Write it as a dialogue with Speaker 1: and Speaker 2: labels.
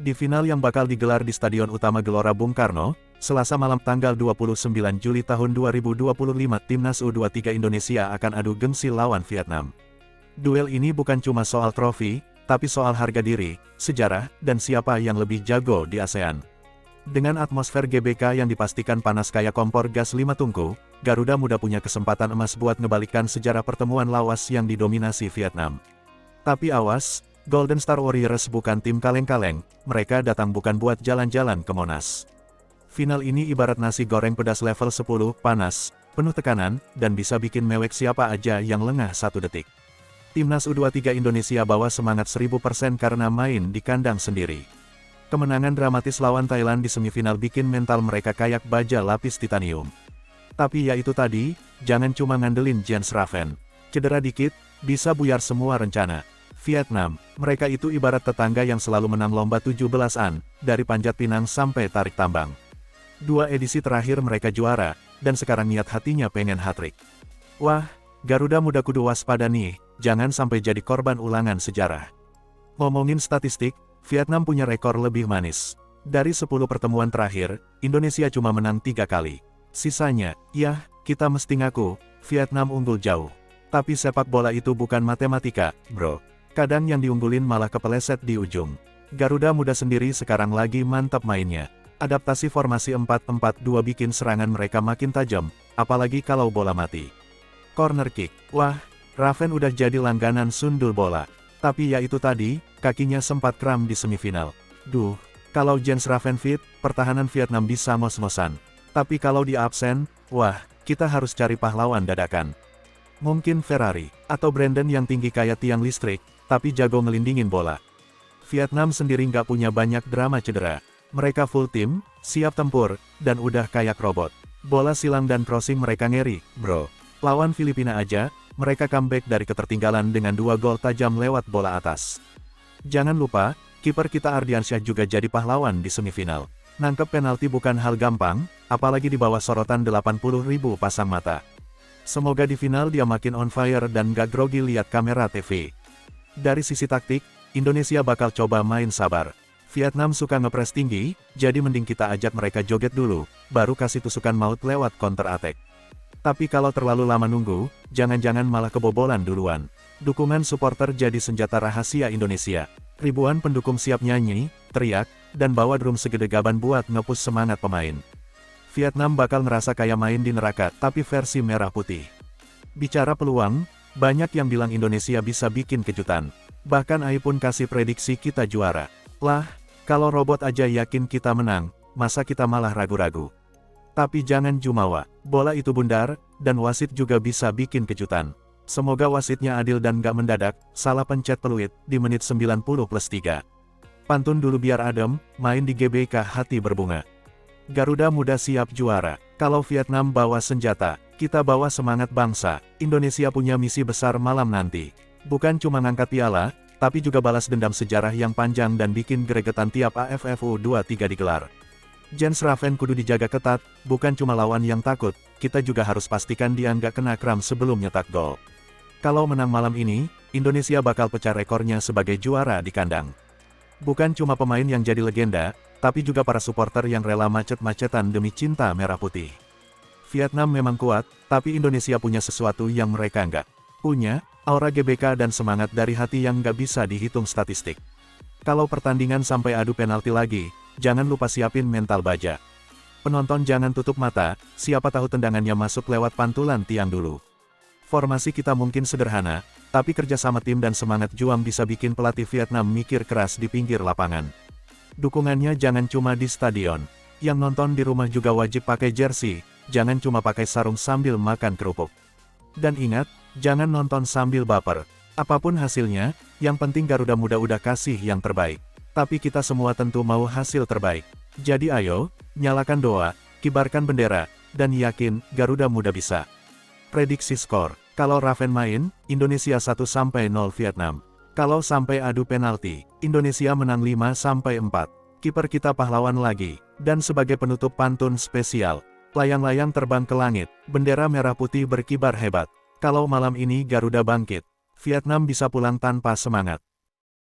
Speaker 1: Di final yang bakal digelar di Stadion Utama Gelora Bung Karno, Selasa malam tanggal 29 Juli tahun 2025, Timnas U23 Indonesia akan adu gengsi lawan Vietnam. Duel ini bukan cuma soal trofi, tapi soal harga diri, sejarah, dan siapa yang lebih jago di ASEAN. Dengan atmosfer GBK yang dipastikan panas kayak kompor gas 5 tungku, Garuda Muda punya kesempatan emas buat ngebalikkan sejarah pertemuan lawas yang didominasi Vietnam. Tapi awas, Golden Star Warriors bukan tim kaleng-kaleng, mereka datang bukan buat jalan-jalan ke Monas. Final ini ibarat nasi goreng pedas level 10, panas, penuh tekanan, dan bisa bikin mewek siapa aja yang lengah 1 detik. Timnas U23 Indonesia bawa semangat 1000% karena main di kandang sendiri. Kemenangan dramatis lawan Thailand di semifinal bikin mental mereka kayak baja lapis titanium. Tapi ya itu tadi, jangan cuma ngandelin Jens Raven. Cedera dikit, bisa buyar semua rencana. Vietnam, mereka itu ibarat tetangga yang selalu menang lomba 17-an, dari Panjat Pinang sampai tarik tambang. 2 edisi terakhir mereka juara, dan sekarang niat hatinya pengen hat-trick. Wah, Garuda Muda kudu waspada nih, jangan sampai jadi korban ulangan sejarah. Ngomongin statistik, Vietnam punya rekor lebih manis. Dari 10 pertemuan terakhir, Indonesia cuma menang 3 kali. Sisanya, yah, kita mesti ngaku, Vietnam unggul jauh. Tapi sepak bola itu bukan matematika, bro. Kadang yang diunggulin malah kepeleset di ujung. Garuda Muda sendiri sekarang lagi mantap mainnya. Adaptasi formasi 4-4-2 bikin serangan mereka makin tajam, apalagi kalau bola mati. Corner kick, wah, Raven udah jadi langganan sundul bola. Tapi ya itu tadi, kakinya sempat kram di semifinal. Duh, kalau Jens Raven fit, pertahanan Vietnam bisa ngos-ngosan. Tapi kalau dia absen, wah, kita harus cari pahlawan dadakan. Mungkin Ferrari, atau Brandon yang tinggi kayak tiang listrik, tapi jago ngelindingin bola. Vietnam sendiri nggak punya banyak drama cedera. Mereka full tim, siap tempur, dan udah kayak robot. Bola silang dan crossing mereka ngeri, bro. Lawan Filipina aja, mereka comeback dari ketertinggalan dengan 2 gol tajam lewat bola atas. Jangan lupa, kiper kita Ardiansyah juga jadi pahlawan di semifinal. Nangkep penalti bukan hal gampang, apalagi di bawah sorotan 80.000 pasang mata. Semoga di final dia makin on fire dan gak grogi lihat kamera TV. Dari sisi taktik, Indonesia bakal coba main sabar. Vietnam suka ngepres tinggi, jadi mending kita ajak mereka joget dulu, baru kasih tusukan maut lewat counter attack. Tapi kalau terlalu lama nunggu, jangan-jangan malah kebobolan duluan. Dukungan supporter jadi senjata rahasia Indonesia. Ribuan pendukung siap nyanyi, teriak, dan bawa drum segede gaban buat nge-push semangat pemain. Vietnam bakal ngerasa kayak main di neraka, tapi versi merah putih. Bicara peluang, banyak yang bilang Indonesia bisa bikin kejutan. Bahkan AI pun kasih prediksi kita juara. Lah, kalau robot aja yakin kita menang, masa kita malah ragu-ragu. Tapi jangan jumawa, bola itu bundar, dan wasit juga bisa bikin kejutan. Semoga wasitnya adil dan gak mendadak, salah pencet peluit, di menit 90+3. Pantun dulu biar adem, main di GBK hati berbunga. Garuda Muda siap juara. Kalau Vietnam bawa senjata, kita bawa semangat bangsa. Indonesia punya misi besar malam nanti. Bukan cuma ngangkat piala, tapi juga balas dendam sejarah yang panjang dan bikin gregetan tiap AFF U23 digelar. Jens Raven kudu dijaga ketat, bukan cuma lawan yang takut, kita juga harus pastikan dia nggak kena kram sebelum nyetak gol. Kalau menang malam ini, Indonesia bakal pecah rekornya sebagai juara di kandang. Bukan cuma pemain yang jadi legenda, tapi juga para supporter yang rela macet-macetan demi cinta merah putih. Vietnam memang kuat, tapi Indonesia punya sesuatu yang mereka nggak punya, aura GBK dan semangat dari hati yang nggak bisa dihitung statistik. Kalau pertandingan sampai adu penalti lagi, jangan lupa siapin mental baja. Penonton jangan tutup mata, siapa tahu tendangannya masuk lewat pantulan tiang dulu. Formasi kita mungkin sederhana, tapi kerjasama tim dan semangat juang bisa bikin pelatih Vietnam mikir keras di pinggir lapangan. Dukungannya jangan cuma di stadion. Yang nonton di rumah juga wajib pakai jersey, jangan cuma pakai sarung sambil makan kerupuk. Dan ingat, jangan nonton sambil baper. Apapun hasilnya, yang penting Garuda Muda udah kasih yang terbaik. Tapi kita semua tentu mau hasil terbaik. Jadi ayo, nyalakan doa, kibarkan bendera, dan yakin Garuda Muda bisa. Prediksi skor. Kalau Raven main, Indonesia 1-0 Vietnam. Kalau sampai adu penalti, Indonesia menang 5-4. Kiper kita pahlawan lagi. Dan sebagai penutup pantun spesial, layang-layang terbang ke langit, bendera merah putih berkibar hebat. Kalau malam ini Garuda bangkit, Vietnam bisa pulang tanpa semangat.